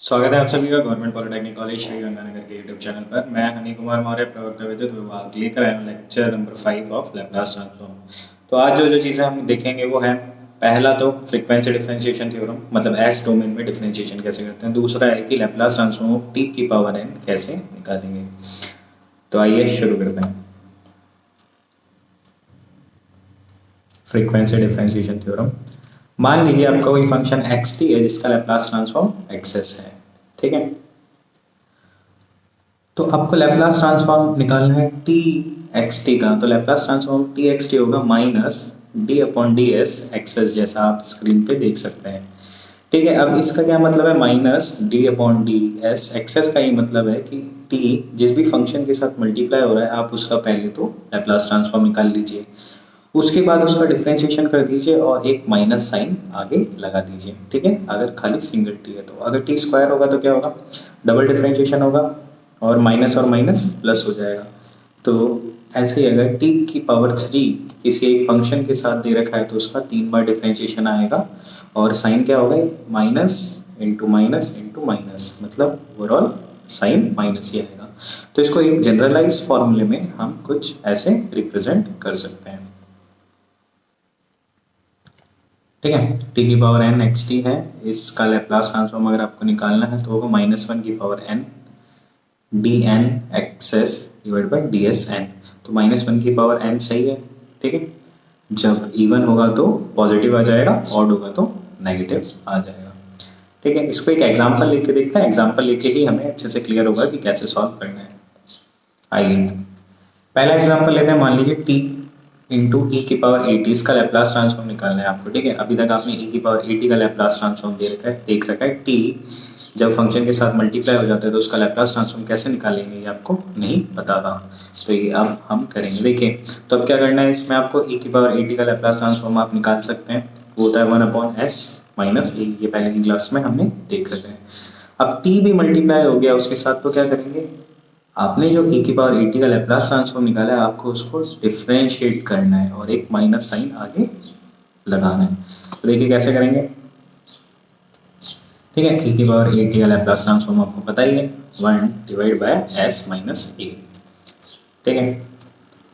स्वागत है आप सभी का government polytechnic college Shri Ganganagar के यूट्यूब चैनल पर। मैं हनी कुमार मौर्य, प्रवक्ता विद्युत विभाग, लेकर आया हूँ lecture number 5 of Laplace transform. तो आज जो जो चीज़ें हम देखेंगे वो है, पहला तो फ्रीक्वेंसी डिफरेंशिएशन थ्योरम, मतलब एस डोमेन में डिफरेंशिएशन कैसे करते हैं। दूसरा है कि लैप्लास ट्रांसफॉर्म ऑफ टी की पावर एन कैसे निकालेंगे। तो आइए शुरू करते हैं। Frequency differentiation theorem. मान लीजिए आपका कोई फंक्शन एक्स टी है जिसका लैप्लास ट्रांसफॉर्म एक्सेस है, ठीक है। तो आपको लैप्लास ट्रांसफॉर्म निकालना है टी एक्स टी का। तो Laplace transform t x t होगा minus D upon D S x s, जैसा आप स्क्रीन पे देख सकते हैं, ठीक है। अब इसका क्या मतलब है, minus D upon D S X S का ये मतलब है कि टी जिस भी फंक्शन के साथ मल्टीप्लाई हो रहा है आप उसका पहले तो लैप्लास ट्रांसफॉर्म निकाल लीजिए, उसके बाद उसका डिफरेंशिएशन कर दीजिए और एक माइनस साइन आगे लगा दीजिए, ठीक है। अगर खाली सिंगल टी है तो, अगर टी स्क्वायर होगा तो क्या होगा, डबल डिफरेंशिएशन होगा और माइनस प्लस हो जाएगा। तो ऐसे ही अगर t की पावर 3 किसी एक फंक्शन के साथ दे रखा है तो उसका 3 बार डिफरेंशिएशन आएगा और साइन क्या होगा, माइनस इंटू माइनस, मतलब ओवरऑल साइन माइनस ही आएगा। तो इसको एक जनरलाइज फॉर्मूले में हम कुछ ऐसे रिप्रेजेंट कर सकते हैं, ठीक है। t की पावर n एक्स टी है, इसका लैप्लास ट्रांसफॉर्म अगर आपको निकालना है तो होगा -1 की power n D N X S divide by D S N. तो -1 की पावर n सही है, ठीक है। जब इवन होगा तो पॉजिटिव आ जाएगा, ऑड होगा तो नेगेटिव आ जाएगा, ठीक है। इसको एक एग्जांपल लेके देखते हैं, एग्जांपल लेके ही हमें अच्छे से क्लियर होगा कि कैसे सॉल्व करना है। आइए पहला एग्जांपल लेते हैं। मान लीजिए t इंटू ई की पावर ए टी, इसका लैप्लास ट्रांसफॉर्म निकालना है आपको, ठीक है। अभी तक आपने e की पावर ए टी का लैप्लास ट्रांसफॉर्म देख रखा है। t जब फंक्शन के साथ मल्टीप्लाई हो जाता है तो उसका लैप्लास ट्रांसफॉर्म कैसे निकालेंगे ये आपको नहीं पता था, तो ये अब हम करेंगे। देखिए तो अब क्या करना है, इसमें आपको e की पावर ए टी का लैप्लास ट्रांसफॉर्म आप निकाल सकते हैं, वो होता है 1/s माइनस ए, ये पहले की क्लास में हमने देख रखा है। अब t भी मल्टीप्लाई हो गया उसके साथ, तो क्या करेंगे, आपने जो e की पावर ए टी का लैप्लास ट्रांसफॉर्म निकाला है आपको उसको डिफरेंशिएट करना है और एक माइनस साइन आगे लगाना है। तो देखिए कैसे करेंगे, ठीक है। e की पावर ए टी का लैप्लास ट्रांसफॉर्म आपको पता ही है, 1 divide by s minus a, ठीक है।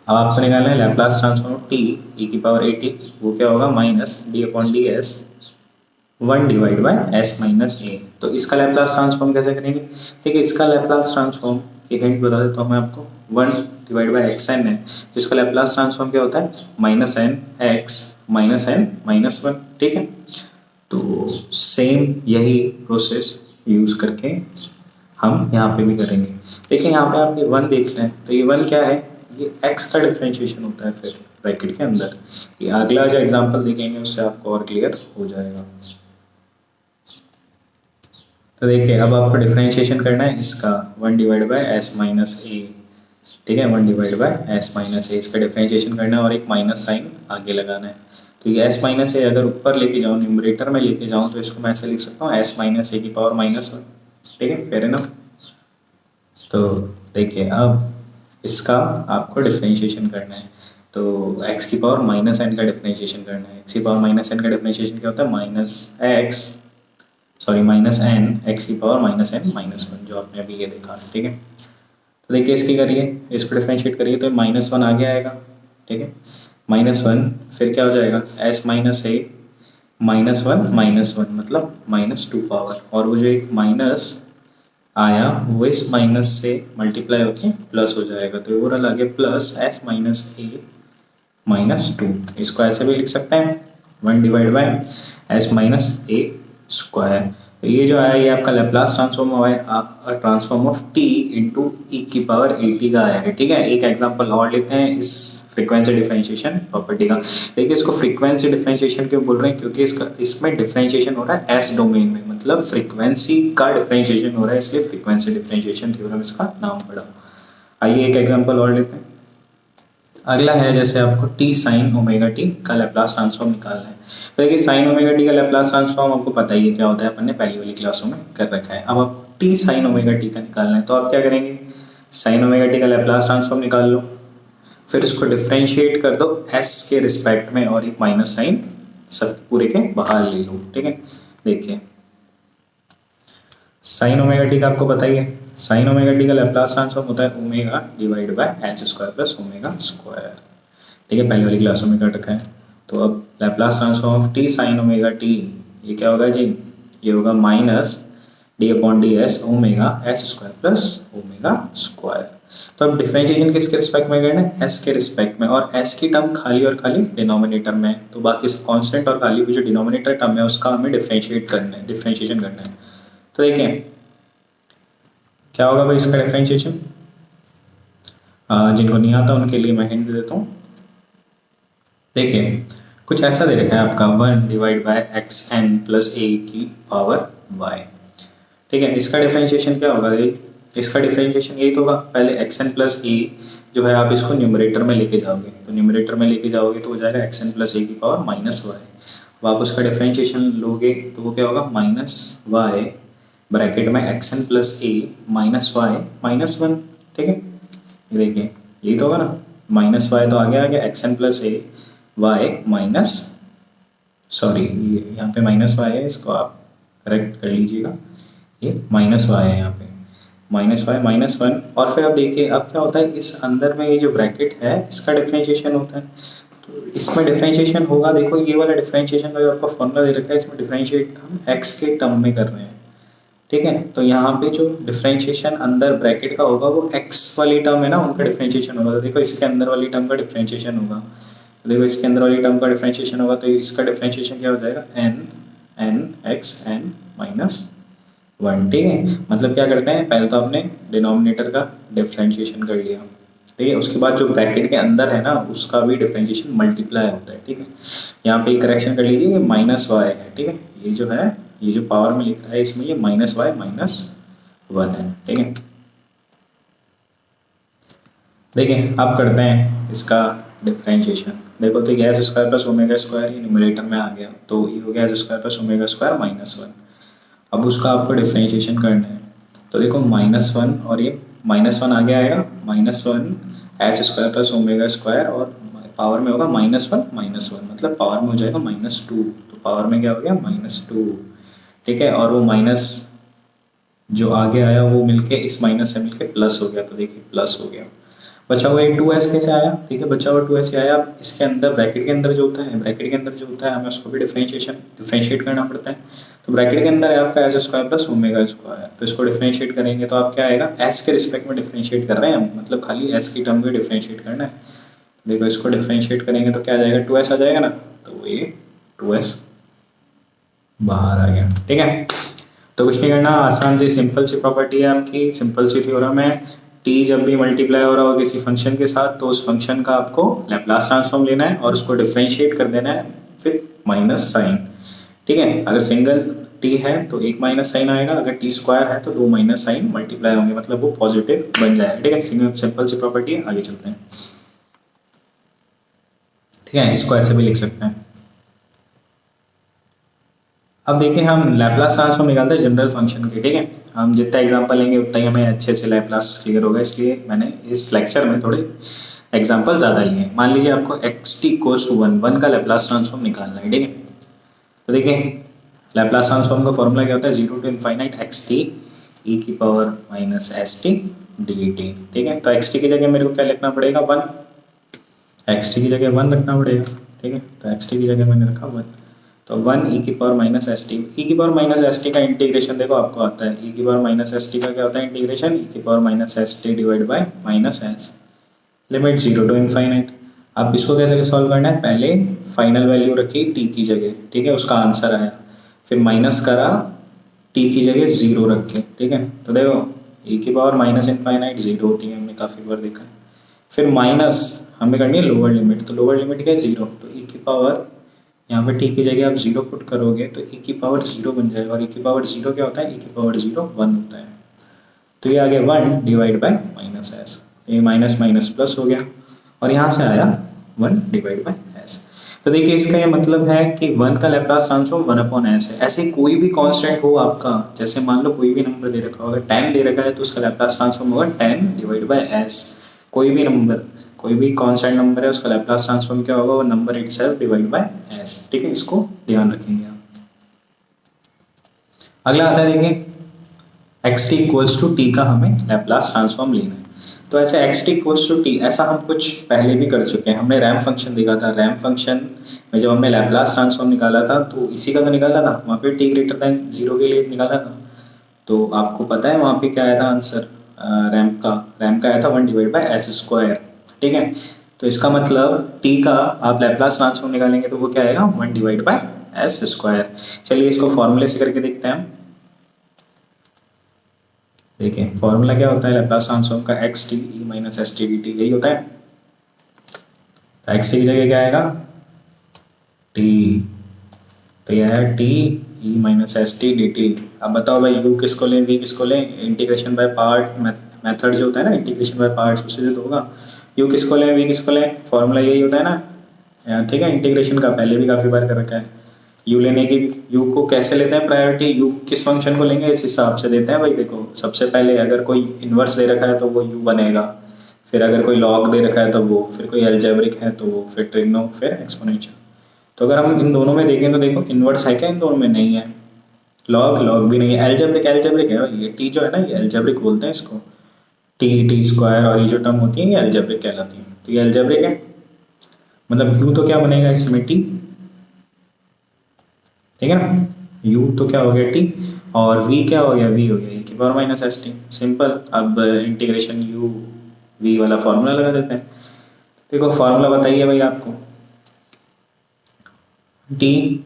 अब आपको निकालना है लैप्लास ट्रांसफॉर्म t e की पावर ए टी, वो क्या होगा, minus D upon D s 1 divide by s minus a. तो इसका लैप्लास ट्रांसफॉर्म कैसे करेंगे, ठीक है। इसका लैप्लास ट्रांसफॉर्म एक हिंट बता देता हूँ मैं आपको, 1 डिवाइड बाय एक्स एन है, तो इसका लैप्लास ट्रांसफॉर्म क्या होता है, माइनस एन एक्स माइनस 1, ठीक है। तो सेम यही प्रोसेस यूज करके हम यहाँ पे भी करेंगे। देखिए यहाँ पे आप ये 1 देख रहे हैं, तो ये 1 क्या है, ये x का डिफरेंशिएशन होता है फिर ब्रैकेट के अंदर। ये अगला जो एग्जांपल देखेंगे उससे आपको और क्लियर हो जाएगा। तो देखिए अब आपको डिफरेंशिएशन करना है इसका 1 divide by S minus a, ठीक है। 1 डिवाइड बाय एस माइनस ए, इसका डिफरेंशिएशन करना है और एक माइनस साइन आगे लगाना है। तो ये एस माइनस ए अगर ऊपर लेके जाऊँ, न्यूमरेटर में लेके जाऊँ, तो इसको मैं ऐसे लिख सकता हूँ एस माइनस ए की पावर -1, ठीक है, फेयर इनफ। तो देखिए अब इसका आपको डिफरेंशिएशन करना है, तो x की पावर माइनस एन का डिफरेंशिएशन करना है। x की पावर माइनस एन का डिफरेंशिएशन क्या होता है, माइनस एन एक्स की पावर -n-1, जो आपने अभी ये देखा, ठीक है। तो देखिए इसकी करिए, इसको डिफरेंशिएट करिए तो -1 आगे आएगा, ठीक है। -1 फिर क्या हो जाएगा, s माइनस ए -1 मतलब -2 पावर, और वो जो एक माइनस आया वो इस माइनस से मल्टीप्लाई होके प्लस हो जाएगा, तो ओवरऑल आ गया प्लस s माइनस ए -2। इसको ऐसे भी लिख सकते हैं 1 divide by s minus A square. तो ये जो आया ये आपका लैप्लास ट्रांसफॉर्म हुआ है, ट्रांसफॉर्म ऑफ t इंटू ई की पावर ए टी का आया है, ठीक है। एक एग्जांपल और लेते हैं इस फ्रीक्वेंसी डिफरेंशिएशन प्रॉपर्टी का। देखिए इसको फ्रीक्वेंसी डिफरेंशिएशन क्यों बोल रहे हैं, क्योंकि इसमें डिफरेंशिएशन हो रहा है एस डोमेन में, मतलब फ्रीक्वेंसी का डिफरेंशिएशन हो रहा है, इसलिए फ्रीक्वेंसी डिफरेंशिएशन थ्योरम इसका नाम पड़ा। आइए एक एग्जांपल और लेते हैं। अगला है जैसे आपको टी साइन ओमेगा टी का लैप्लास ट्रांसफॉर्म निकालना है। तो देखिए साइन ओमेगा टी का लैप्लास ट्रांसफॉर्म आपको पता ही है क्या होता है, अपन ने पहली वाली क्लासों में कर रखा है। अब आप टी साइन ओमेगा टी का निकालना है, तो आप क्या करेंगे, साइन ओमेगा टी का लैप्लास ट्रांसफॉर्म निकाल लो, फिर उसको डिफरेंशिएट कर दो एस के रिस्पेक्ट में और एक माइनस साइन सब पूरे के बाहर ले लो, ठीक है। देखिए साइन ओमेगा टी का आपको पता ही है, साइन ओमेगा टी का लैप्लास ट्रांसफॉर्म होता है omega divide by H square plus omega square. ठीक है, पहले वाली क्लासों में कर रखा है। तो अब Laplace transform of T sine omega T, ये क्या होगा जी, ये होगा minus D upon D S omega H square plus omega square. तो अब डिफरेंशिएशन किसके रिस्पेक्ट में करना है, एस के रिस्पेक्ट में, और एस की टर्म खाली और खाली डिनोमिनेटर में, तो बाकी सब कांस्टेंट और खाली जो डिनोमिनेटर टर्म है उसका हमें डिफरेंशिएट करना है, डिफरेंशिएशन करना है। तो देखें क्या होगा भाई इसका डिफरेंशिएशन, जिनको नहीं आता उनके लिए मैं हिंट दे देता हूँ। देखिए कुछ ऐसा दे रखा है आपका 1 divide by x n plus a की पावर वाई। ठीक है, इसका डिफरेंशिएशन क्या होगा भाई, इसका डिफरेंशिएशन यही तो होगा, पहले एक्स एन प्लस ए जो है आप इसको न्यूमरेटर में लेके जाओगे, तो न्यूमरेटर में लेके जाओगे तो हो जाएगा एक्स एन प्लस ए की पावर माइनस वाई। अब आप उसका डिफरेंशिएशन लोगे तो वो क्या होगा, माइनस वाई ब्रैकेट में एक्स एन प्लस ए माइनस वाई माइनस वन। ठीक है, ये देखिए यही तो होगा ना, माइनस वाई तो आगे आ गया, एक्स एन प्लस ए वाई माइनस, सॉरी यहाँ पे माइनस वाई है, इसको आप करेक्ट कर लीजिएगा, ये माइनस वाई है यहाँ पे, माइनस वाई माइनस वन। और फिर अब देखिए अब क्या होता है, इस अंदर में ये जो ब्रैकेट है इसका डिफरेंशिएशन होता है, तो इसमें डिफरेंशिएशन होगा, देखो ये वाला डिफरेंशिएशन का जो आपको फॉर्मूला दे रखा है इसमें डिफरेंशिएट हम एक्स के टर्म में कर रहे हैं। ठीक है, तो यहाँ पे जो डिफरेंशिएशन अंदर ब्रैकेट का होगा वो एक्स वाली टर्म है ना, उनका डिफरेंशिएशन होगा, तो देखो इसके अंदर वाली टर्म का डिफरेंशिएशन होगा, तो देखो इसके अंदर वाली टर्म का डिफरेंशिएशन होगा, तो इसका डिफरेंशिएशन क्या हो जाएगा, N N X N minus one. ठीक है, मतलब क्या करते हैं, पहले तो आपने डिनोमिनेटर का डिफरेंशिएशन कर लिया, ठीक है, उसके बाद जो ब्रैकेट के अंदर है ना उसका भी डिफरेंशिएशन मल्टीप्लाई होता है। ठीक है, यहाँ पे करेक्शन कर लीजिए, ये माइनस वाई है। ठीक है, ये जो है ये जो पावर में लिख रहा है इसमें ये माइनस वाई माइनस वन है। ठीक है, देखिए अब करते हैं इसका डिफरेंशिएशन। देखो तो H square plus omega square ये न्यूमरेटर में आ गया, तो ये हो गया H square plus omega square minus one. अब उसका आपको डिफरेंशिएशन करना है, तो देखो माइनस वन और ये माइनस वन आगे आएगा, minus one H square plus omega square और पावर में होगा माइनस वन मतलब पावर में हो जाएगा माइनस टू, तो पावर में क्या हो गया माइनस टू। ठीक है, और वो माइनस जो आगे आया वो मिलके इस माइनस से मिलके प्लस हो गया, तो देखिए प्लस हो गया। बचा हुआ एक टू एस कैसे आया, ठीक है, बचा हुआ टू एस आया, इसके अंदर ब्रैकेट के अंदर जो होता है, ब्रैकेट के अंदर जो होता है हमें उसको भी डिफरेंशिएट करना पड़ता है। तो ब्रैकेट के अंदर है आपका H square plus omega square, तो इसको डिफरेंशिएट करेंगे तो आप क्या आएगा, एस के रिस्पेक्ट में डिफरेंशिएट कर रहे हैं हम, मतलब खाली एस की टर्म में डिफरेंशिएट करना है। देखो इसको डिफरेंशिएट करेंगे तो क्या आ जाएगा, टू एस आ जाएगा ना, तो ये टू एस बाहर आ गया। ठीक है, तो कुछ नहीं करना, आसान सी सिंपल सी प्रॉपर्टी है आपकी, सिंपल सी थ्योरम है, टी जब भी मल्टीप्लाई हो रहा हो किसी फंक्शन के साथ तो उस फंक्शन का आपको लैप्लास ट्रांसफॉर्म लेना है और उसको डिफरेंशिएट कर देना है फिर माइनस साइन। ठीक है, अगर सिंगल टी है तो एक माइनस साइन आएगा, अगर टी स्क्वायर है तो दो माइनस साइन मल्टीप्लाई होंगे, मतलब वो पॉजिटिव बन जाएगा। ठीक है, सिंपल सी प्रॉपर्टी है, आगे चलते हैं। ठीक है, इसको ऐसे भी लिख सकते हैं। अब देखिए हम लैप्लास ट्रांसफॉर्म निकालते हैं जनरल फंक्शन के। ठीक है, हम जितना एग्जांपल लेंगे उतना ही हमें अच्छे से लैप्लास क्लियर होगा, इसलिए मैंने इस लेक्चर में थोड़े एग्जांपल ज़्यादा लिए हैं। मान लीजिए आपको X T equals to one का लैप्लास ट्रांसफॉर्म निकालना है। ठीक है, तो देखिए लैप्लास ट्रांसफॉर्म का फॉर्मूला क्या होता है, zero to infinite x t e की power minus S t d t. ठीक है, तो एक्स टी की जगह मेरे को क्या लिखना पड़ेगा, वन, एक्स टी की जगह वन रखना पड़ेगा। ठीक है, तो एक्स टी की जगह मैंने रखा वन, तो वन ई की power minus S t, e की पावर माइनस एस टी का इंटीग्रेशन देखो आपको आता है, ई की पावर माइनस एस टी का क्या होता है इंटीग्रेशन, ई की power minus S T divide by minus S, limit zero to infinite. अब इसको कैसे सॉल्व करना है, पहले फाइनल वैल्यू रखी टी की जगह, ठीक है, उसका आंसर आया, फिर माइनस करा टी की जगह जीरो रख के। ठीक है, तो देखो ई की पावर माइनस इनफाइनाइट जीरो होती है, हमने काफ़ी बार देखा है, फिर माइनस हमें करनी है लोअर लिमिट, तो लोअर लिमिट क्या है जीरो, तो ई की पावर यहाँ पे टी की जगह आप जीरो पुट करोगे तो ई की पावर जीरो बन जाएगा, और ई की पावर जीरो क्या होता है, ई की पावर जीरो वन होता है, तो ये आ गया one divide by minus S, ये माइनस माइनस प्लस हो गया, और यहाँ से आया वन डिवाइड बाय एस। तो देखिए इसका ये मतलब है कि वन का Laplace transform one upon S है। ऐसे कोई भी कांस्टेंट हो आपका, जैसे मान लो कोई भी नंबर दे रखा होगा, टेन दे रखा है तो उसका लैप्लास ट्रांसफॉर्म होगा टेन डिवाइड बाय एस। कोई भी नंबर, कोई भी कांस्टेंट नंबर है उसका लैप्लास ट्रांसफॉर्म क्या होगा, वो number itself divide by S. ठीक है, इसको ध्यान रखेंगे आप। अगला आता है देखिए X T equals to T का हमें लैप्लास ट्रांसफॉर्म लेना है। तो ऐसे X T equals to T, ऐसा हम कुछ पहले भी कर चुके हैं। हमने रैम्प फंक्शन देखा था, रैम्प फंक्शन में जब हमने लैप्लास ट्रांसफॉर्म निकाला था तो इसी का तो निकाला था, वहाँ पे टी ग्रेटर देन जीरो के लिए निकाला था। तो आपको पता है वहाँ पे क्या आया था आंसर रैम्प का आया था 1/s²। ठीक है, तो इसका मतलब टी का आप लैप्लास ट्रांसफॉर्म निकालेंगे तो वो क्या आएगा 1/s²। चलिए इसको फॉर्मूले से करके देखते हैं हम। देखिए फॉर्मूला क्या होता है लैप्लास ट्रांसफॉर्म का, एक्स टी ई minus S t d T, यही होता है। तो एक्स टी की जगह क्या आएगा टी, तो यह है T E minus S t d T. अब बताओ भाई यू किसको लें वी किसको लें, इंटीग्रेशन बाय पार्ट मेथड जो होता है ना, इंटीग्रेशन बाय पार्ट्स उससे तो होगा। यू किसको लें वी किसको लें, फॉर्मूला यही होता है ना। ठीक है, इंटीग्रेशन का पहले भी काफ़ी बार कर रखा है। यू लेने की, यू को कैसे लेते हैं प्रायोरिटी, यू किस फंक्शन को लेंगे इस हिसाब से देते हैं भाई। देखो सबसे पहले अगर कोई इन्वर्स दे रखा है तो वो यू बनेगा, फिर अगर कोई लॉग दे रखा है तो वो, फिर कोई अलजेब्रिक है तो वो, फिर ट्रिग्नो, फिर एक्सपोनेंशियल। तो अगर हम इन दोनों में देखें तो देखो इन्वर्स है क्या इन दोनों में, नहीं है। लॉग भी नहीं है। एल्जेब्रिक एल्जेब्रिक है ये टी जो है ना, ये एल्जेब्रिक बोलते हैं इसको। टी स्क्वायर और ये जो टर्म होती है ये एल्जेब्रिक कहलाती है, तो ये एल्जेब्रिक है। मतलब यू तो क्या बनेगा इसमें टी, ठीक है ना। यू तो क्या हो गया टी, और वी क्या हो गया, वी हो गया e की power minus S T. Simple. अब इंटीग्रेशन यू वी वाला फॉर्मूला लगा देते हैं। देखो फॉर्मूला बताइए भाई आपको, टी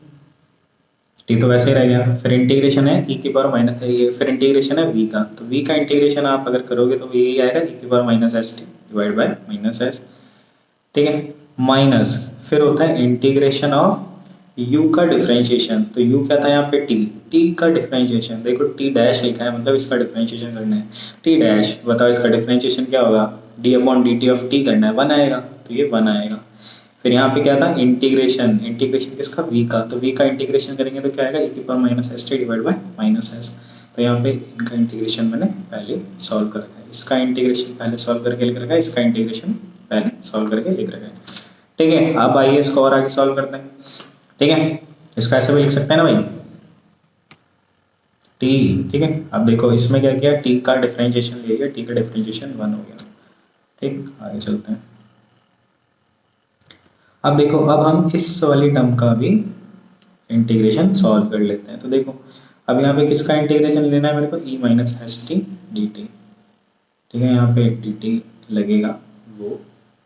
टी तो वैसे ही रह गया, फिर इंटीग्रेशन है e की पावर माइनस, फिर इंटीग्रेशन है v का, तो v का इंटीग्रेशन आप अगर करोगे तो यही आएगा e की power minus S T divide by minus S. ठीक है, माइनस फिर होता है इंटीग्रेशन ऑफ u का डिफरेंशिएशन। तो u क्या था यहाँ पे t का डिफरेंशिएशन। देखो t डैश लिखा है मतलब इसका डिफरेंशिएशन करना है। t डैश बताओ इसका डिफरेंशिएशन क्या होगा, d upon D T of t करना है, 1 आएगा, तो ये 1 आएगा। फिर यहाँ पे क्या था इंटीग्रेशन, इंटीग्रेशन किसका v का, तो v का इंटीग्रेशन करेंगे तो क्या आएगा e की power minus S T divide by minus s. तो यहाँ पे इनका इंटीग्रेशन मैंने पहले सॉल्व कर रखा है, इसका इंटीग्रेशन पहले सॉल्व करके लिख रखा है, इसका इंटीग्रेशन पहले सॉल्व करके लिख रखा है। ठीक है, अब आइए इसको और आगे सॉल्व करते हैं। ठीक है, इसका ऐसे भी लिख सकते हैं ना भाई टी। ठीक है, अब देखो इसमें क्या किया, टी का डिफरेंशिएशन ले लिया, टी का डिफरेंशिएशन 1 हो गया। ठीक, आगे चलते हैं। अब देखो अब हम इस वाली टर्म का भी इंटीग्रेशन सॉल्व कर लेते हैं। तो देखो अब यहाँ पे किसका इंटीग्रेशन लेना है मेरे को, e minus S t d t. ठीक है, यहाँ पे डी टी लगेगा, वो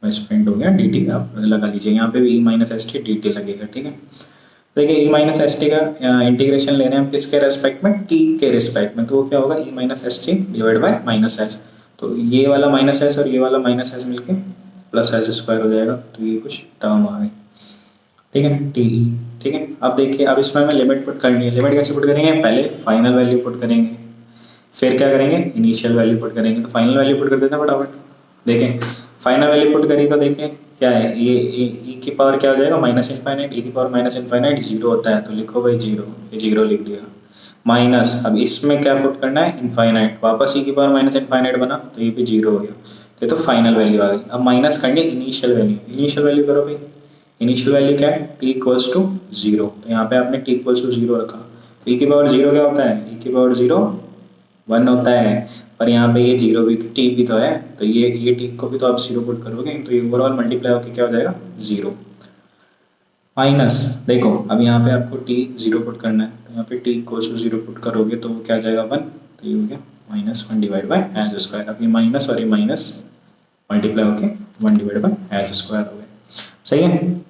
मिसप्रिंट हो गया, डी टी आप लगा लीजिए, यहाँ पे भी e minus S t d t लगेगा। ठीक है, देखिए ई माइनस एस टी का इंटीग्रेशन लेने हम किसके रेस्पेक्ट में, टी के रेस्पेक्ट में, तो वो क्या होगा e minus S T divide by minus s. तो ये वाला माइनस एस और ये वाला माइनस एस मिलके प्लस एस स्क्वायर हो जाएगा, तो ये कुछ टर्म आ गई। ठीक है टी। ठीक है, अब देखिए अब इसमें हमें लिमिट पुट करनी है। लिमिट कैसे पुट करेंगे, पहले फाइनल वैल्यू पुट करेंगे, फिर क्या करेंगे इनिशियल वैल्यू पुट करेंगे। तो फाइनल वैल्यू पुट कर देते हैं फटाफट। देखें फाइनल वैल्यू पुट करी तो देखें क्या है, ये e की पावर क्या हो जाएगा माइनस इनफाइनाइट, e की पावर माइनस इनफाइनाइट जीरो होता है, तो लिखो भाई जीरो, ये जीरो लिख दिया। माइनस अब इसमें क्या पुट करना है इनफाइनाइट, वापस e की पावर माइनस इनफाइनाइट बना तो ये भी जीरो हो गया, तो फाइनल वैल्यू आ गई। अब माइनस करनी इनिशियल वैल्यू, इनिशियल वैल्यू करो भाई। इनिशियल वैल्यू क्या है, t इक्वल्स टू जीरो, तो यहाँ पे आपने t इक्वल्स टू जीरो रखा। तो e की पावर जीरो क्या होता है, e की पावर जीरो 1 होता है, पर यहाँ पे ये जीरो भी तो टी भी तो है, तो ये टी को भी तो आप जीरो पुट करोगे, तो ये ओवरऑल मल्टीप्लाई होकर क्या हो जाएगा जीरो। माइनस देखो अब यहाँ पे आपको टी जीरो पुट करना है, तो यहाँ पे T equals to zero put करोगे तो वो क्या आ जाएगा 1, तो ये हो गया minus 1 divide by S square. अब ये माइनस और ये माइनस मल्टीप्लाई होके 1 डिवाइड बाय एज स्क्वायर हो गया। सही है,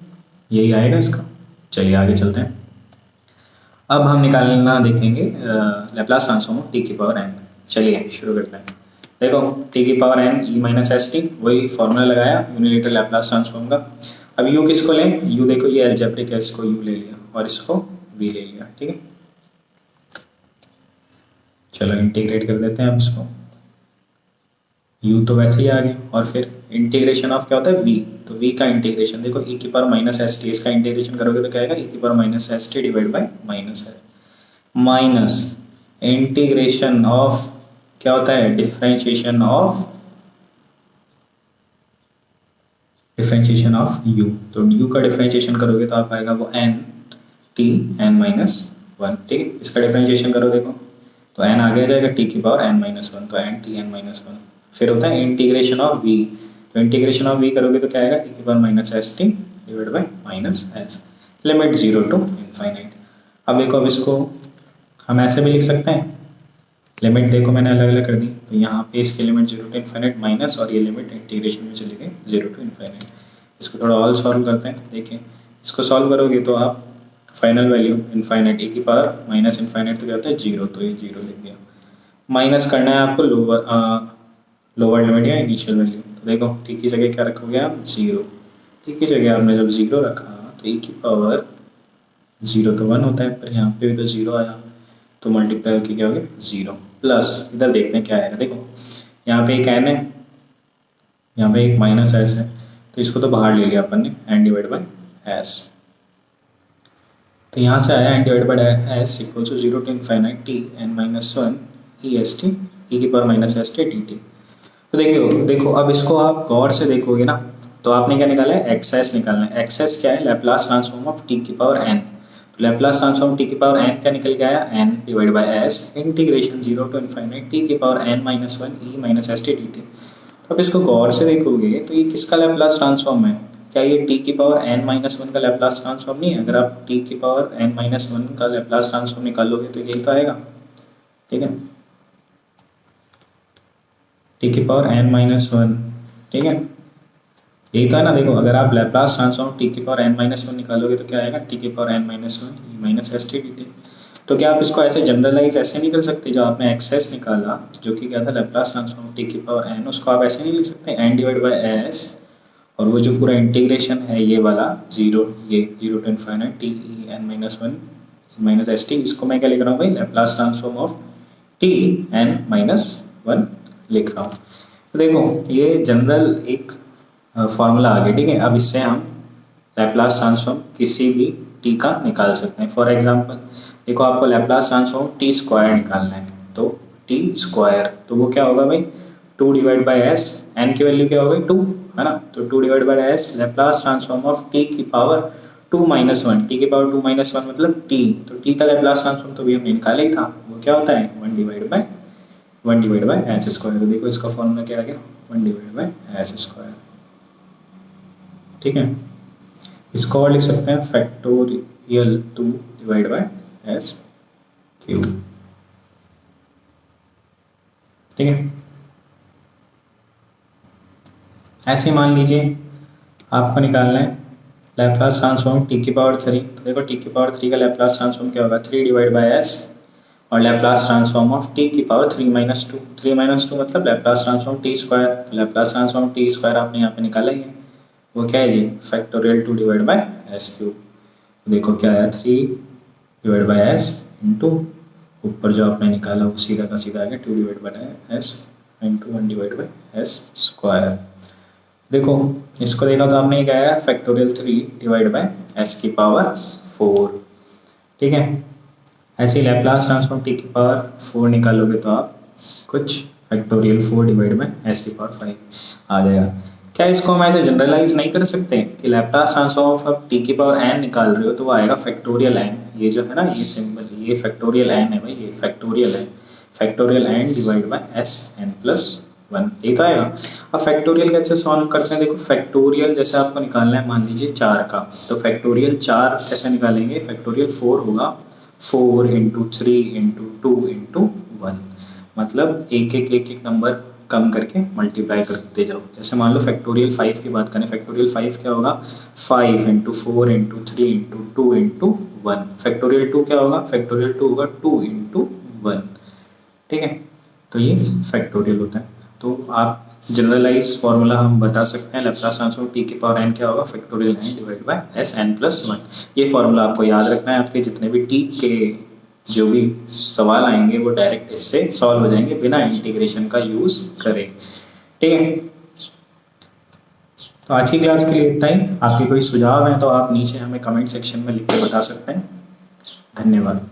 यही आएगा इसका। चलिए आगे चलते हैं। अब हम निकालना देखेंगे लैप्लास ट्रांसफॉर्म ऑफ टी की पावर एन। चलिए शुरू करते हैं। देखो टी की power N E minus S T, वही फॉर्मूला लगाया यूनिलेटर लैप्लास ट्रांसफॉर्म का। अब यू किसको लें, यू देखो ये एल्जेब्रिक है, इसको यू ले लिया और इसको वी ले लिया। ठीक है, चलो इंटीग्रेट कर देते हैं अब इसको। u तो वैसे ही आ गया, और फिर इंटीग्रेशन ऑफ क्या होता है v, तो v का इंटीग्रेशन देखो e की पावर माइनस एस टी, इसका इंटीग्रेशन करोगे तो क्या आएगा e की power minus S T divide by minus S, minus integration of क्या होता है डिफरेंशिएशन ऑफ u, तो u का डिफरेंशिएशन करोगे तो आप आएगा वो n t n minus one. ठीक है, इसका डिफरेंशिएशन करो देखो, तो n आगे आ जाएगा टी की पावर n माइनस वन, तो n T n minus one. फिर होता है इंटीग्रेशन ऑफ v, तो इंटीग्रेशन ऑफ v करोगे तो क्या आएगा e की power minus S T divide by minus S, limit 0 to infinite. अब देखो, अब इसको हम ऐसे भी लिख सकते हैं, लिमिट देखो मैंने अलग अलग कर दी, तो यहाँ पे इसकी लिमिट 0 टू इनफाइनाइट माइनस, और ये लिमिट इंटीग्रेशन में चली गई 0 टू इनफाइनाइट। इसको थोड़ा और सॉल्व करते हैं। देखिए, इसको सॉल्व करोगे तो आप फाइनल वैल्यू इनफाइनाइट e की पावर माइनस इनफाइनाइट तो क्या होता है 0, तो ये 0 लिख दिया। माइनस करना है आपको लोअर लिमिट या इनिशियल वैल्यू, तो देखो टी की जगह क्या रखोगे आप 0, टी की जगह आपने जब 0 रखा तो e की पावर 0 तो 1 होता है, पर यहाँ पे भी तो 0 आया, तो मल्टीप्लाई होकर क्या हो गया 0 प्लस, इधर देखते हैं क्या आएगा। देखो यहाँ पे एक n है, यहाँ पे एक माइनस एस है, तो इसको तो बाहर ले लिया अपन ने, एन डिवाइड बाई एस, तो यहाँ से आया n divide by s equal to 0 to infinite t N minus one e s t e की power minus S t d t. तो देखो अब इसको आप गौर से देखोगे ना, तो आपने क्या निकाला है एक्सेस निकालना है। एक्सेस क्या है, लैप्लास ट्रांसफॉर्म ऑफ टी की पावर एन, तो लैप्लास ट्रांसफॉर्म टी की पावर एन क्या निकल के आया n divide by s integration 0 to infinite t की power n minus one e minus S t d t. तो अब इसको गौर से देखोगे तो ये किसका लैप्लास ट्रांसफॉर्म है, क्या ये t की पावर n माइनस वन का लैप्लास ट्रांसफॉर्म नहीं है? अगर आप t की पावर n माइनस वन का लैप्लास ट्रांसफॉर्म निकालोगे तो यही तो आएगा, ठीक है, t की पावर n माइनस वन, ठीक है, यही तो है ना। देखो अगर आप लैप्लास ट्रांसफॉर्म t की पावर n माइनस वन निकालोगे तो क्या आएगा t की power n minus one e minus S t d t. तो क्या आप इसको ऐसे जनरलाइज ऐसे नहीं कर सकते, जो आपने एक्सेस निकाला जो कि क्या था लैप्लास ट्रांसफॉर्म t की पावर n, उसको आप ऐसे नहीं लिख सकते n डिवाइड बाई एस, और वो जो पूरा इंटीग्रेशन है ये वाला 0 to infinite T E N minus one minus S T, इसको मैं क्या लिख रहा हूँ भाई Laplace transform of T N minus one लिख रहा हूँ। तो देखो ये जनरल एक फॉर्मूला आ गया, ठीक है। अब इससे हम लैप्लास ट्रांसफॉर्म किसी भी टी का निकाल सकते हैं। फॉर एग्जांपल देखो आपको लैप्लास ट्रांसफॉर्म टी स्क्वायर निकालना है, तो टी स्क्वायर तो वो क्या होगा भाई 2 डिवाइड बाई एस, एन की वैल्यू क्या हो गई 2 है ना, तो 2 divide by S Laplace transform of T की पावर 2 माइनस वन, टी की पावर 2 माइनस वन मतलब टी, तो टी का लैप्लास ट्रांसफॉर्म तो भी हमने निकाला ही था, वो क्या होता है 1 डिवाइड बाई एस स्क्वायर। तो देखो इसका फॉर्मूला क्या आ गया 1 डिवाइड बाई एस स्क्वायर, ठीक है। इसको और लिख सकते हैं factorial 2 divide by s cube, ठीक है। ऐसे मान लीजिए आपको निकालना है लैप्लास ट्रांसफॉर्म टी की पावर 3, तो देखो टी की पावर 3 का लैप्लास ट्रांसफॉर्म क्या होगा 3 डिवाइड बाई एस, और लैप्लास ट्रांसफॉर्म ऑफ टी की power 3 minus two, 3 minus two मतलब लैप्लास ट्रांसफॉर्म टी स्क्वायर, तो लैप्लास ट्रांसफॉर्म टी स्क्वायर आपने यहाँ पे निकाला ही है, वो क्या है जी factorial 2 divide by s cube. देखो क्या आया 3 डिवाइड बाई एस इंटू ऊपर जो आपने निकाला वो सीधा का सीधा आ गया 2 divide by S into 1 divide by S square. देखो इसको देखा तो आपने क्या आया फैक्टोरियल 3 डिवाइड बाई एस की पावर 4, ठीक है। ऐसे ही लैप्लास ट्रांसफॉर्म टी की पावर 4 निकालोगे तो आप कुछ फैक्टोरियल 4 डिवाइड बाई एस की पावर 5 आ जाएगा। क्या इसको हम ऐसे जनरलाइज नहीं कर सकते कि लैप्लास ट्रांसफॉर्म ऑफ टी की पावर एन निकाल रहे हो तो वो आएगा फैक्टोरियल एन, ये जो है ना ये सिंबल ये फैक्टोरियल एन है भाई, ये फैक्टोरियल है, factorial N divide by S N plus one, ये तो आएगा। अब फैक्टोरियल कैसे सॉल्व करते हैं, देखो फैक्टोरियल जैसे आपको निकालना है मान लीजिए 4 का, तो फैक्टोरियल 4 कैसे निकालेंगे, फैक्टोरियल 4 होगा 4 इंटू 3 इंटू 2 इंटू 1, मतलब एक नंबर कम करके मल्टीप्लाई करते जाओ। जैसे मान लो फैक्टोरियल 5 की बात करें, फैक्टोरियल 5 क्या होगा 5 into 4 into 3 into 2 into 1, factorial 2 क्या होगा फैक्टोरियल 2 होगा 2 इंटू 1, ठीक है। तो ये फैक्टोरियल होता है। तो आप जनरलाइज फॉर्मूला हम बता सकते हैं लैप्लास ट्रांसफॉर्म टी की पावर एन क्या होगा factorial N divide by S N plus one. ये फॉर्मूला आपको याद रखना है, आपके जितने भी टी के जो भी सवाल आएंगे वो डायरेक्ट इससे सॉल्व हो जाएंगे बिना इंटीग्रेशन का यूज करें, ठीक है। तो आज की क्लास के लिए इतना ही। आपके कोई सुझाव हैं तो आप नीचे हमें कमेंट सेक्शन में लिख के बता सकते हैं। धन्यवाद।